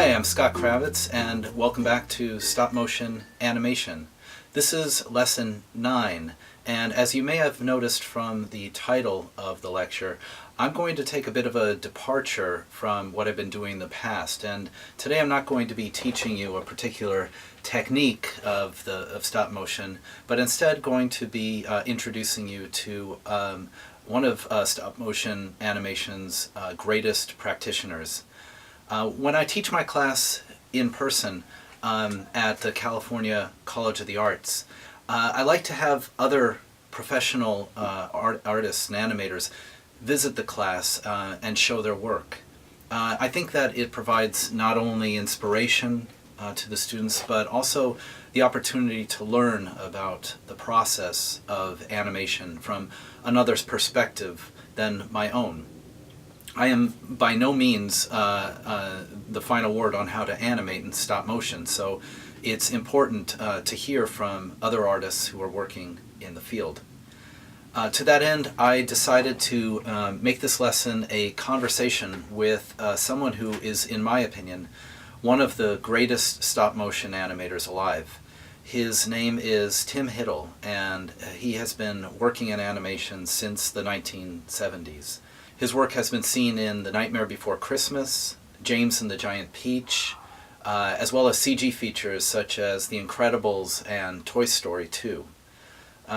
Hi, I'm Scott Kravitz, and welcome back to StopMotion Animation. This is Lesson 9, and as you may have noticed from the title of the lecture, I'm going to take a bit of a departure from what I've been doing in the past, and today I'm not going to be teaching you a particular technique of stop-motion, but instead going to be introducing you to one of stop-motion animation's greatest practitioners. When I teach my class in person at the California College of the Arts, I like to have other professional artists and animators visit the class and show their work. I think that it provides not only inspiration to the students, but also the opportunity to learn about the process of animation from another's perspective than my own. I am by no means the final word on how to animate in stop motion, so it's important to hear from other artists who are working in the field. To that end, I decided to make this lesson a conversation with someone who is, in my opinion, one of the greatest stop-motion animators alive. His name is Tim Hiddle, and he has been working in animation since the 1970s. His work has been seen in The Nightmare Before Christmas, James and the Giant Peach, as well as CG features such as The Incredibles and Toy Story 2.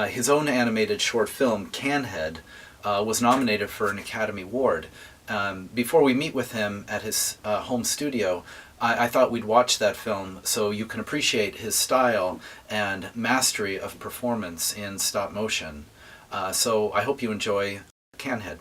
His own animated short film, Canhead, was nominated for an Academy Award. Before we meet with him at his home studio, I thought we'd watch that film so you can appreciate his style and mastery of performance in stop motion. So I hope you enjoy Canhead.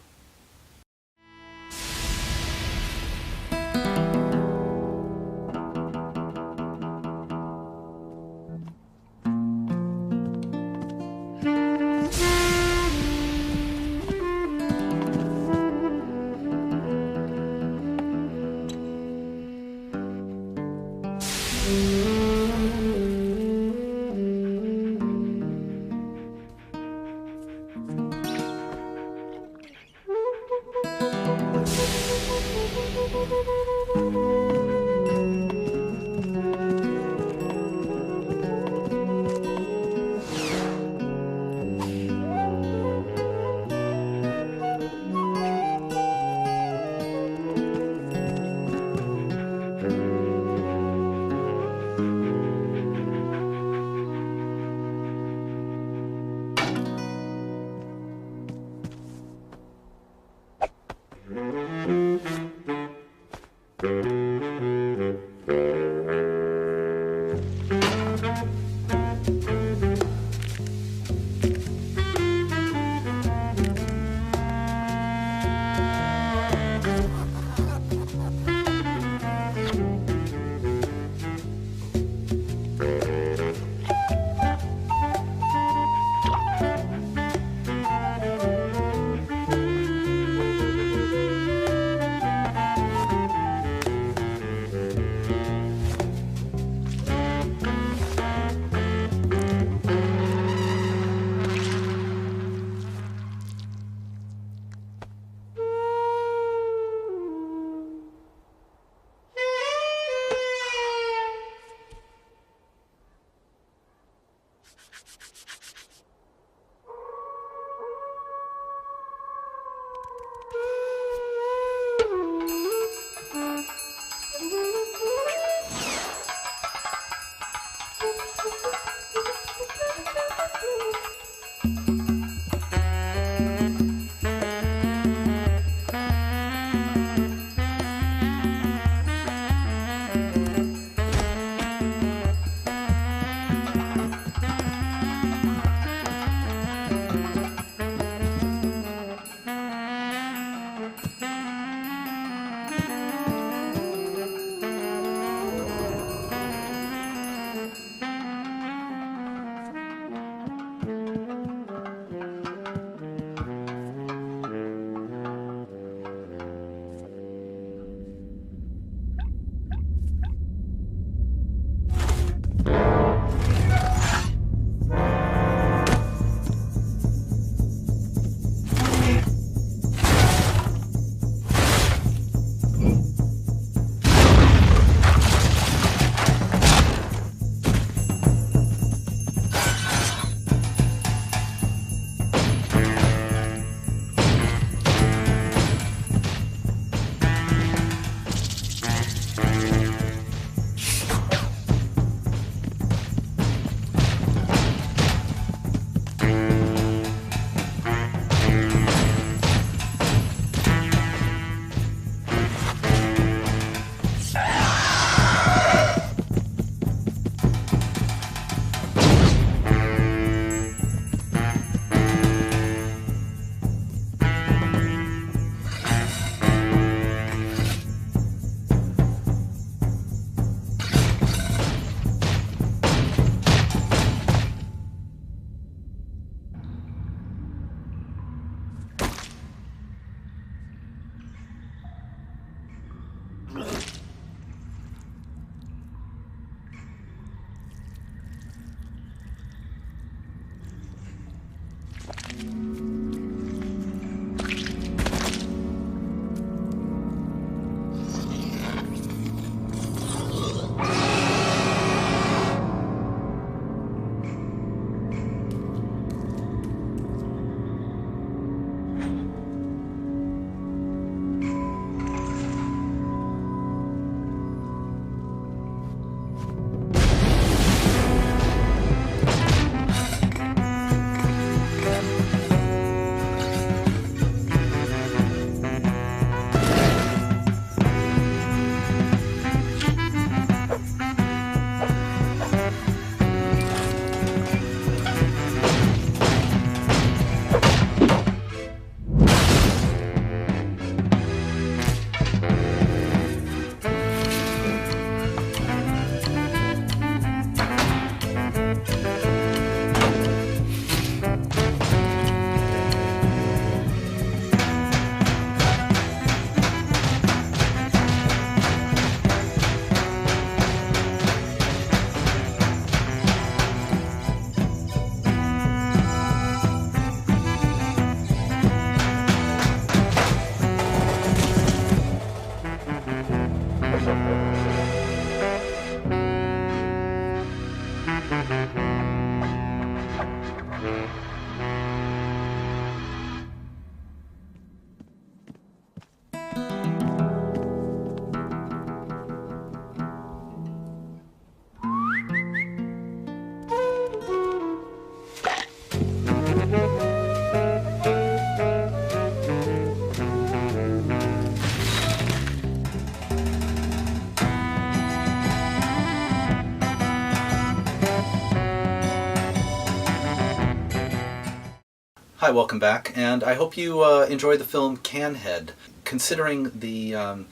Hi, welcome back, and I hope you enjoyed the film Canhead. Considering the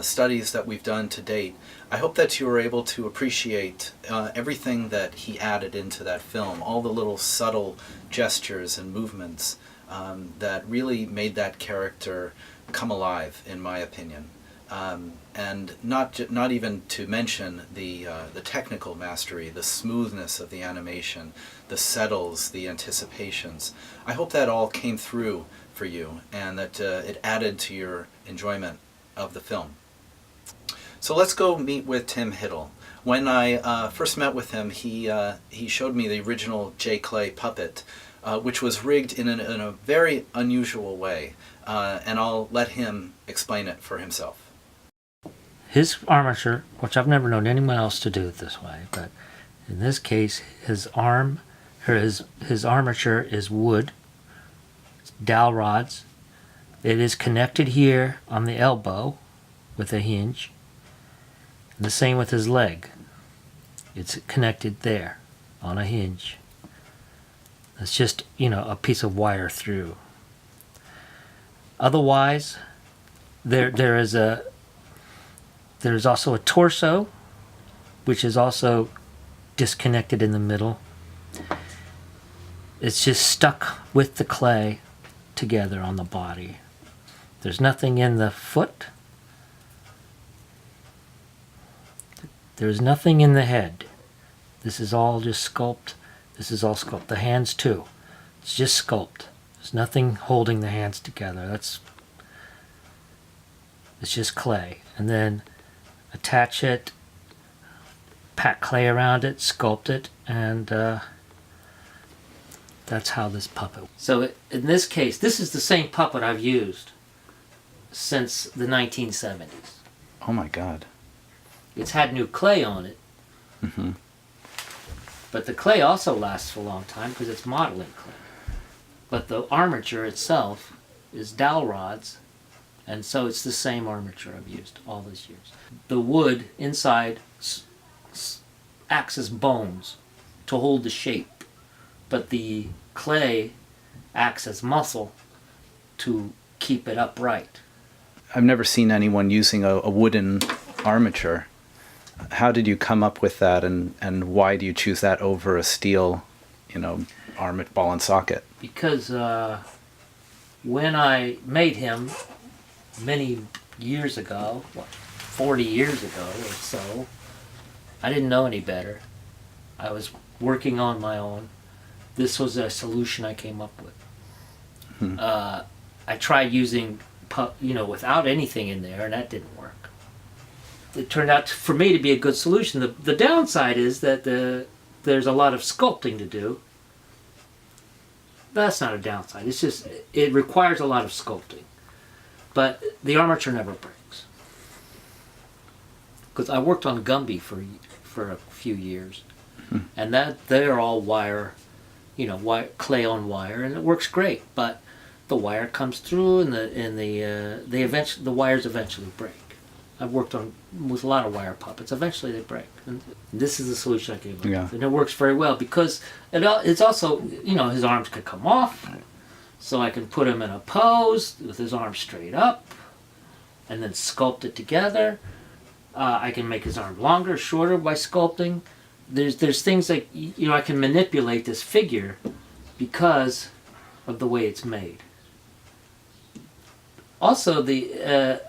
studies that we've done to date, I hope that you were able to appreciate everything that he added into that film, all the little subtle gestures and movements that really made that character come alive, in my opinion. And not even to mention the technical mastery, the smoothness of the animation, the settles, the anticipations. I hope that all came through for you, and that it added to your enjoyment of the film. So let's go meet with Tim Hiddle. When I first met with him, he showed me the original J. Clay puppet, which was rigged in a very unusual way, and I'll let him explain it for himself. His armature, which I've never known anyone else to do it this way, but in this case, his armature is wood, it's dowel rods. It is connected here on the elbow with a hinge, and the same with his leg. It's connected there on a hinge. It's just, a piece of wire through. Otherwise, there's also a torso, which is also disconnected in the middle. It's just stuck with the clay together on the body. There's nothing in the foot. There's nothing in the head. This is all just sculpt. This is all sculpt. The hands too. It's just sculpt. There's nothing holding the hands together. It's just clay. And then attach it, pack clay around it, sculpt it, and that's how this puppet. So in this case, this is the same puppet I've used since the 1970s. Oh my God. It's had new clay on it. Mm-hmm. But the clay also lasts for a long time because it's modeling clay. But the armature itself is dowel rods, and so it's the same armature I've used all these years. The wood inside acts as bones to hold the shape, but the clay acts as muscle to keep it upright. I've never seen anyone using a wooden armature. How did you come up with that, and why do you choose that over a steel, armor ball and socket? Because when I made him many years ago, 40 years ago or so. I didn't know any better. I was working on my own. This was a solution I came up with. I tried using, without anything in there, and that didn't work. It turned out for me to be a good solution. The downside is that there's a lot of sculpting to do. That's not a downside. It's just, it requires a lot of sculpting. But the armature never breaks. Because I worked on Gumby for a few years. And they're all wire, clay on wire, and it works great. But the wire comes through, and the wires eventually break. I've worked with a lot of wire puppets. Eventually they break. And this is the solution I came up with. And it works very well because it's also, his arms could come off. So I can put him in a pose with his arms straight up and then sculpt it together. I can make his arm longer, shorter by sculpting. There's things like, I can manipulate this figure because of the way it's made. Also, the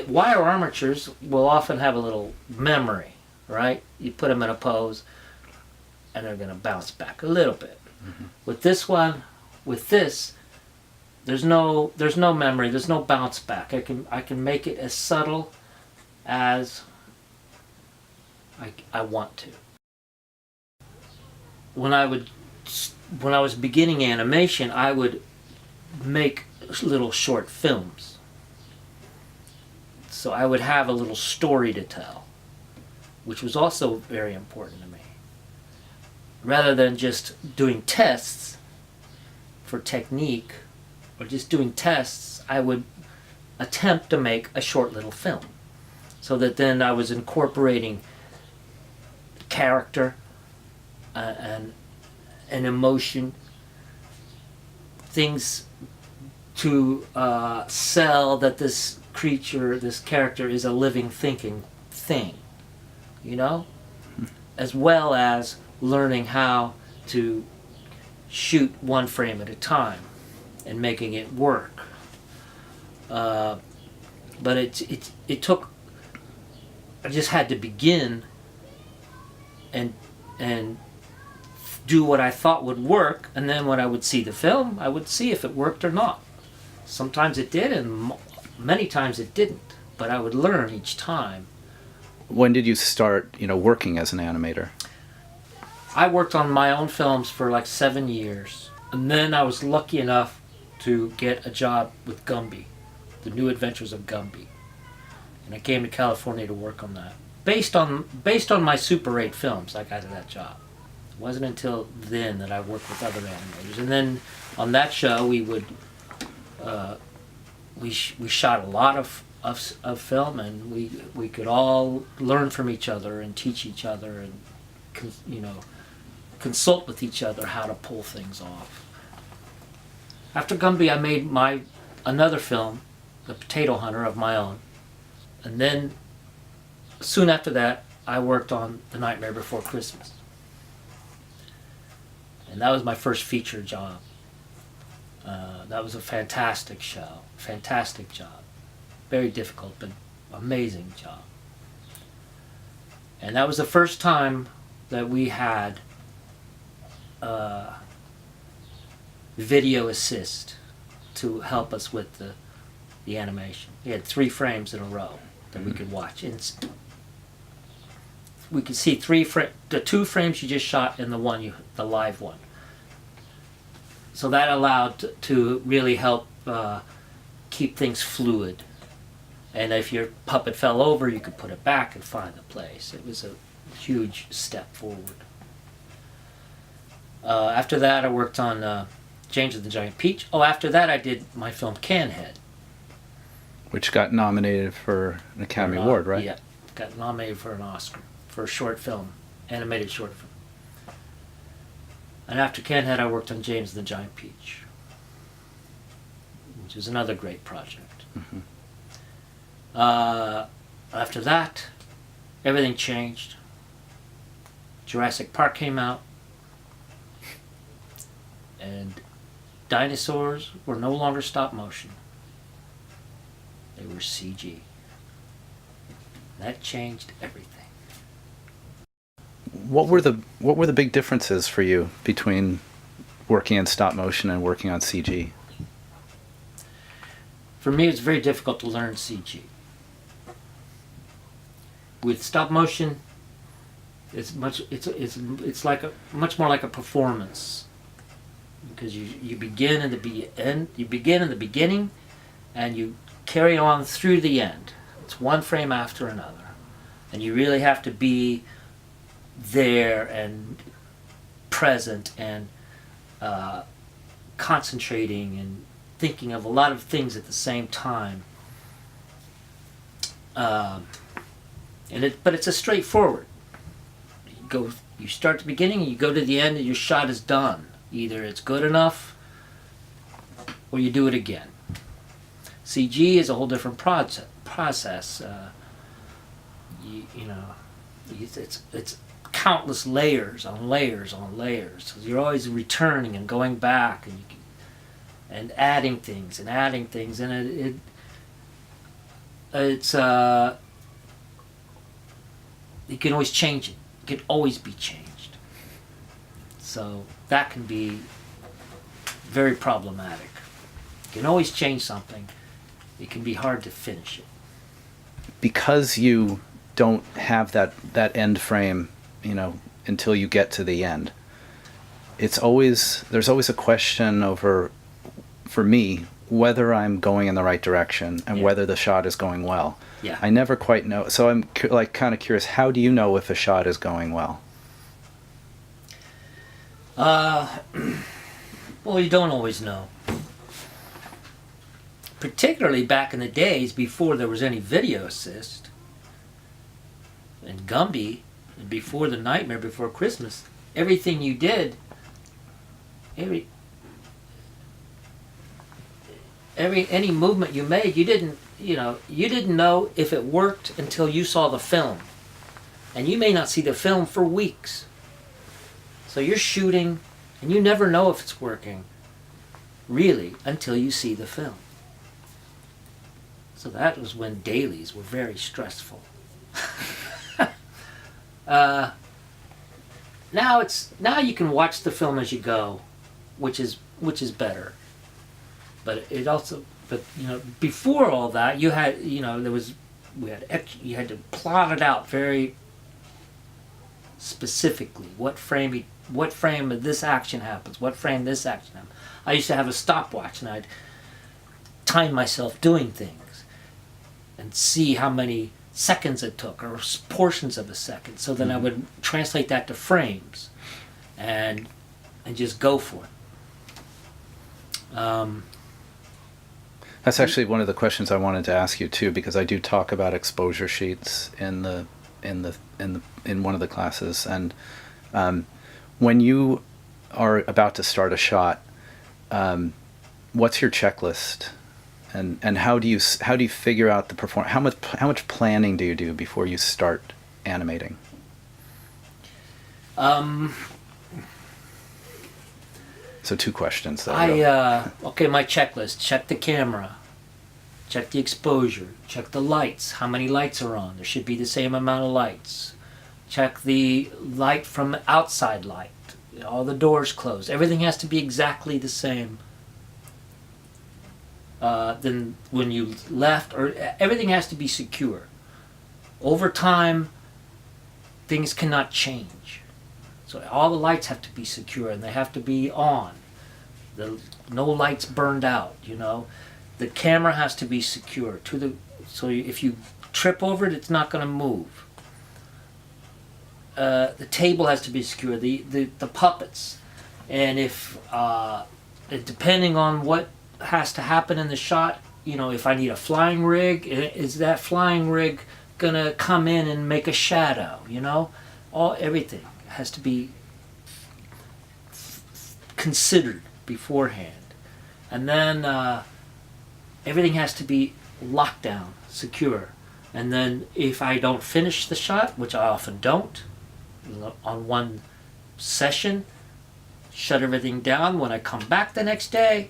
wire armatures will often have a little memory, right? You put them in a pose, and they're going to bounce back a little bit. With this, there's no memory, there's no bounce back. I can make it as subtle as I want to. When I was beginning animation, I would make little short films. So I would have a little story to tell, which was also very important to me. Rather than just doing tests for technique, or just doing tests, I would attempt to make a short little film. So that then I was incorporating character and emotion, things to sell that this creature, this character is a living, thinking thing, as well as learning how to shoot one frame at a time and making it work. But it took, I just had to begin and do what I thought would work, and then when I would see the film, I would see if it worked or not. Sometimes it did, and many times it didn't, but I would learn each time. When did you start, working as an animator? I worked on my own films for like 7 years, and then I was lucky enough to get a job with Gumby, The New Adventures of Gumby, and I came to California to work on that. Based on my Super 8 films, I got that job. It wasn't until then that I worked with other animators, and then on that show we would we shot a lot of film, and we could all learn from each other and teach each other and consult with each other how to pull things off. After Gumby, I made another film, The Potato Hunter, of my own, and then soon after that I worked on The Nightmare Before Christmas, and that was my first feature job. That was a fantastic show, fantastic job, very difficult but amazing job. And that was the first time that we had video assist to help us with the animation. We had 3 frames in a row that we could watch. We could see the 2 frames you just shot and the live one. So that allowed to really help keep things fluid. And if your puppet fell over, you could put it back and find the place. It was a huge step forward. After that, I worked on James and the Giant Peach. After that, I did my film Canhead, which got nominated for an Academy Award, right? Yeah, got nominated for an Oscar for a short film, animated short film. And after Canhead, I worked on James and the Giant Peach, which is another great project. After that, everything changed. Jurassic Park came out, and dinosaurs were no longer stop motion. They were CG. That changed everything. What were the big differences for you between working in stop motion and working on CG? For me, it's very difficult to learn CG. With stop motion, it's much more like a performance, because you begin in the beginning and you carry on through the end. It's one frame after another, and you really have to be there and present and concentrating and thinking of a lot of things at the same time. But it's a straightforward. You start the beginning and you go to the end and your shot is done. Either it's good enough or you do it again. CG is a whole different process. It's countless layers on layers on layers. So you're always returning and going back and adding things, and you can always change it. It can always be changed. So that can be very problematic. You can always change something. It can be hard to finish it. Because you don't have that end frame, until you get to the end. There's always a question over, for me, whether I'm going in the right direction and whether the shot is going well. Yeah. I never quite know. So I'm kind of curious, how do you know if a shot is going well? Well, you don't always know. Particularly back in the days before there was any video assist. And Gumby, before The Nightmare Before Christmas, everything you did, any movement you made, you didn't know if it worked until you saw the film. And you may not see the film for weeks. So you're shooting and you never know if it's working, really, until you see the film. So that was when dailies were very stressful. Now you can watch the film as you go, which is better. But before all that, you had to plot it out very specifically. What frame of this action happens? What frame this action happens? I used to have a stopwatch, and I'd time myself doing things and see how many seconds it took, or portions of a second. So then I would translate that to frames, and just go for it. That's actually one of the questions I wanted to ask you too, because I do talk about exposure sheets in one of the classes, and when you are about to start a shot, what's your checklist? And how do you figure out the performance? How much planning do you do before you start animating? So 2 questions there. My checklist: check the camera, check the exposure, check the lights. How many lights are on? There should be the same amount of lights. Check the light from outside light. All the doors closed. Everything has to be exactly the same. Then when you left, or everything has to be secure. Over time, things cannot change. So all the lights have to be secure, and they have to be on. No lights burned out, The camera has to be secure. So if you trip over it, it's not going to move. The table has to be secure. The puppets. And if, depending on what has to happen in the shot, if I need a flying rig, is that flying rig going to come in and make a shadow, Everything has to be considered beforehand. And then everything has to be locked down, secure. And then if I don't finish the shot, which I often don't, on one session, shut everything down. When I come back the next day,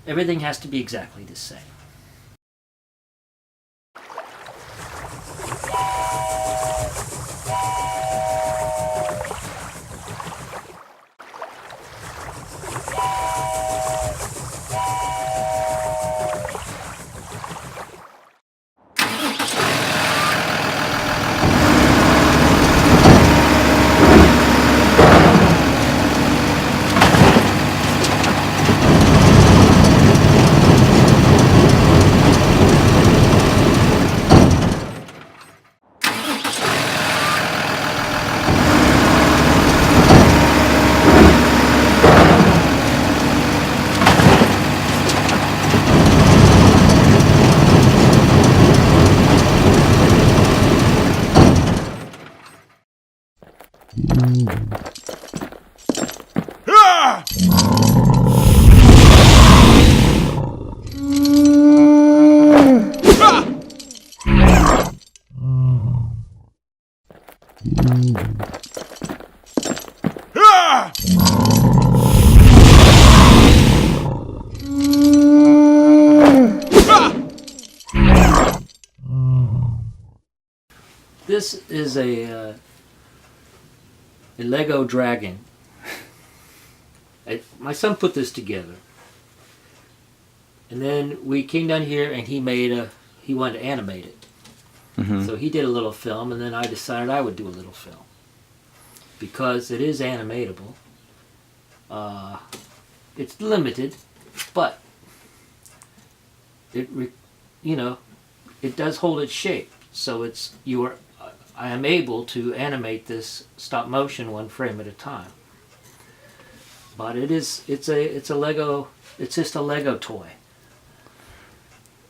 everything has to be exactly the same. This is a Lego dragon. My son put this together. And then we came down here and he wanted to animate it. Mm-hmm. So he did a little film, and then I decided I would do a little film. Because it is animatable. It's limited, but it does hold its shape. So I am able to animate this stop motion 1 frame at a time. But it's a Lego. It's just a Lego toy.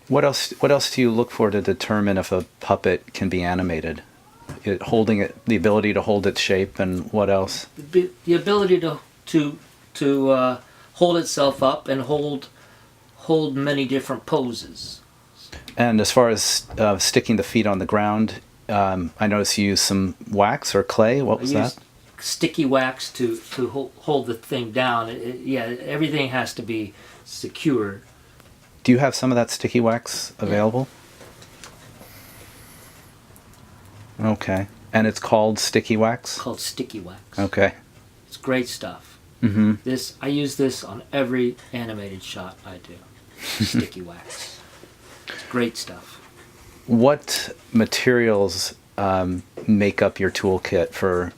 What else do you look for to determine if a puppet can be animated? The ability to hold its shape, and what else? The ability to hold itself up and hold many different poses. And as far as sticking the feet on the ground, I noticed you use some wax or clay. What was that? Sticky wax to hold the thing down. Everything has to be secure. Do you have some of that sticky wax available? Yeah. Okay. And it's called sticky wax? Called sticky wax. Okay. It's great stuff. Mm-hmm. I use this on every animated shot I do. Sticky wax. It's great stuff. What materials make up your toolkit for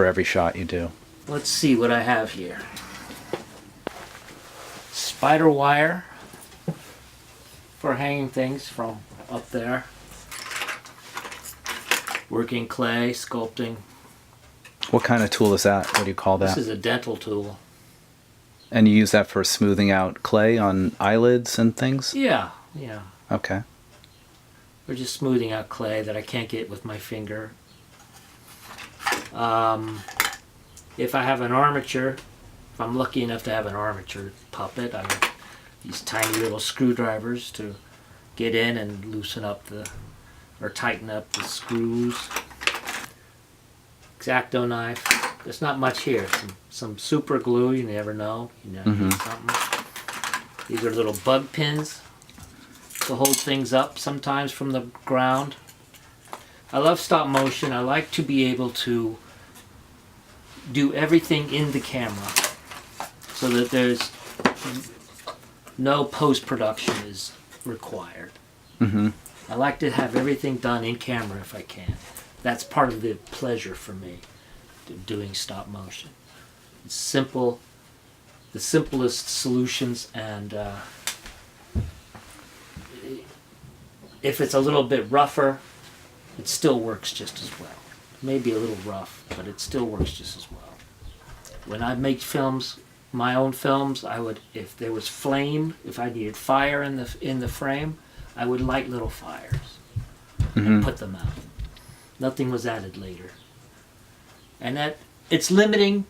every shot you do? Let's see what I have here. Spider wire for hanging things from up there. Working clay, sculpting. What kind of tool is that? What do you call that? This is a dental tool. And you use that for smoothing out clay on eyelids and things? Yeah. Okay. Or just smoothing out clay that I can't get with my finger. If I have an armature, if I'm lucky enough to have an armature puppet, I have these tiny little screwdrivers to get in and loosen up or tighten up the screws. X-Acto knife. There's not much here. Some super glue, you never know. You know, Mm-hmm. something. These are little bug pins to hold things up sometimes from the ground. I love stop motion. I like to be able to do everything in the camera so that there's no post-production is required. Mm-hmm. I like to have everything done in camera if I can. That's part of the pleasure for me, doing stop motion. It's simple, the simplest solutions, and if it's a little bit rougher, it still works just as well. Maybe a little rough, but it still works just as well. When I make films, my own films, I would, if there was flame, if I needed fire in the frame, I would light little fires and put them out. Nothing was added later. And that it's limiting,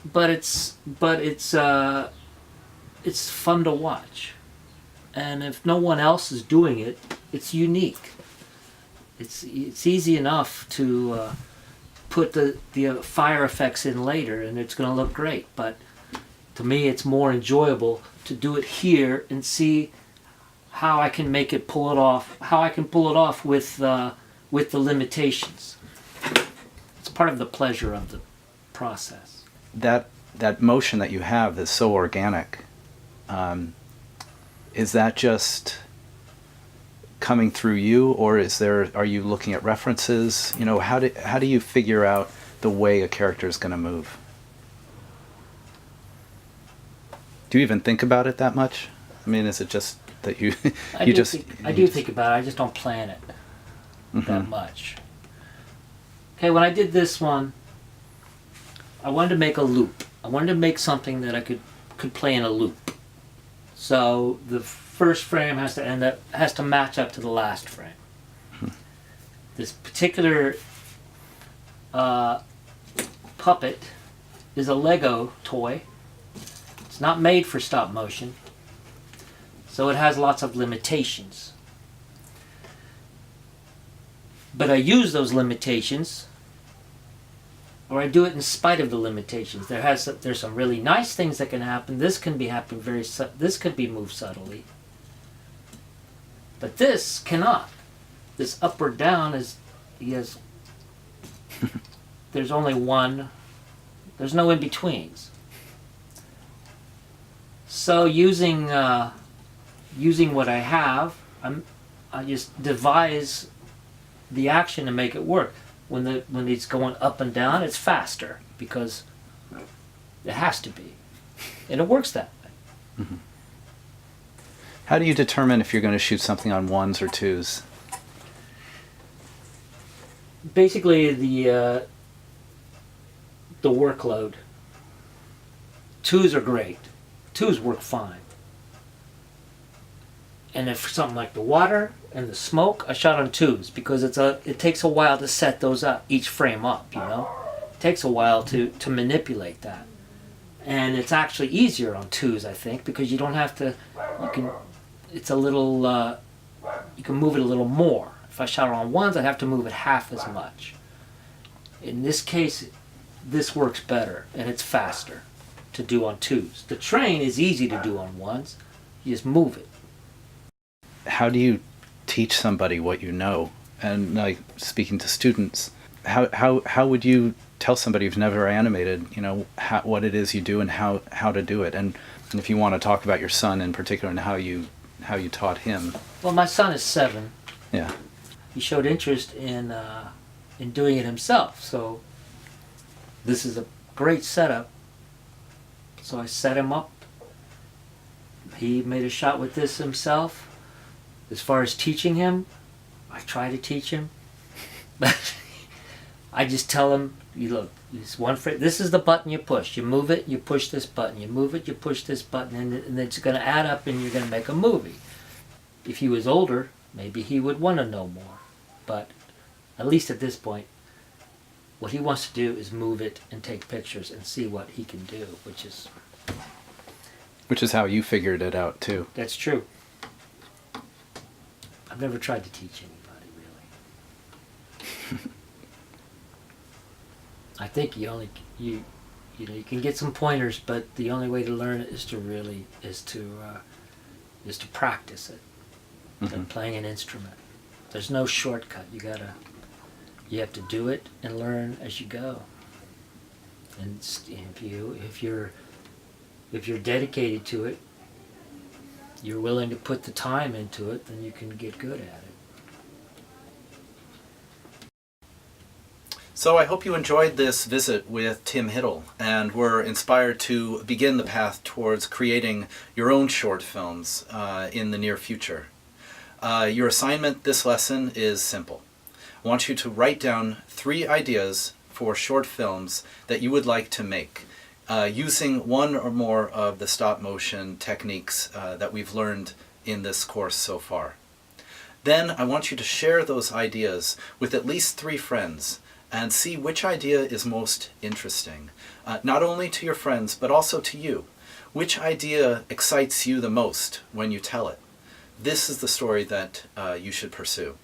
but it's fun to watch. And if no one else is doing it, it's unique. It's easy enough to put the fire effects in later, and it's going to look great. But to me, it's more enjoyable to do it here and see how I can make it pull it off. How I can pull it off with the limitations. It's part of the pleasure of the process. That motion that you have is so organic. Is that just coming through you, or are you looking at references? You know, how do you figure out the way a character is going to move? Do you even think about it that much? I mean, is it just that you I do think about it. I just don't plan it that much. Okay, when I did this one, I wanted to make a loop. I wanted to make something that I could play in a loop. So the first frame has to match up to the last frame. This particular puppet is a Lego toy. It's not made for stop motion, so it has lots of limitations. But I use those limitations, or I do it in spite of the limitations. There's some really nice things that can happen. This can be moved subtly, but this cannot. this up or down is, there's only one, there's no in-betweens. So using what I have, I just devise the action to make it work. When it's going up and down, it's faster because it has to be, and it works that way. Mm-hmm. How do you determine if you're going to shoot something on ones or twos? Basically, the workload. Twos are great. Twos work fine. And if something like the water and the smoke, I shot on twos because it takes a while to set those up, each frame up, you know? It takes a while to manipulate that. And it's actually easier on twos, I think, because you don't have to, it's a little, you can move it a little more. If I shot it on ones, I'd have to move it half as much. In this case, this works better, and it's faster to do on twos. The train is easy to do on ones. You just move it. How do you teach somebody what you know? And like speaking to students, how would you tell somebody who's never animated, what it is you do and how to do it? And if you want to talk about your son in particular and how you taught him. Well, my son is 7. Yeah. He showed interest in doing it himself. So this is a great setup. So I set him up. He made a shot with this himself. As far as teaching him, I try to teach him. I just tell him, you look, this is the button you push. You move it, you push this button. You move it, you push this button, and it's going to add up and you're going to make a movie. If he was older, maybe he would want to know more. But at least at this point, what he wants to do is move it and take pictures and see what he can do, which is how you figured it out too. That's true. I've never tried to teach anybody, really. I think you can get some pointers, but the only way to learn it is to practice it. Mm-hmm. Like playing an instrument. There's no shortcut. You have to do it and learn as you go. And if you're dedicated to it, you're willing to put the time into it, then you can get good at it. So I hope you enjoyed this visit with Tim Hiddle and were inspired to begin the path towards creating your own short films in the near future. Your assignment this lesson is simple. I want you to write down 3 ideas for short films that you would like to make, using one or more of the stop-motion techniques that we've learned in this course so far. Then I want you to share those ideas with at least 3 friends and see which idea is most interesting, not only to your friends but also to you. Which idea excites you the most when you tell it? This is the story that you should pursue.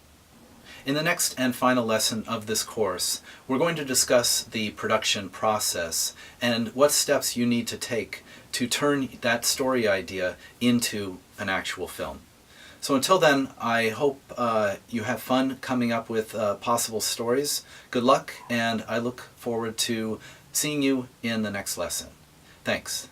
In the next and final lesson of this course, we're going to discuss the production process and what steps you need to take to turn that story idea into an actual film. So until then, I hope you have fun coming up with possible stories. Good luck, and I look forward to seeing you in the next lesson. Thanks.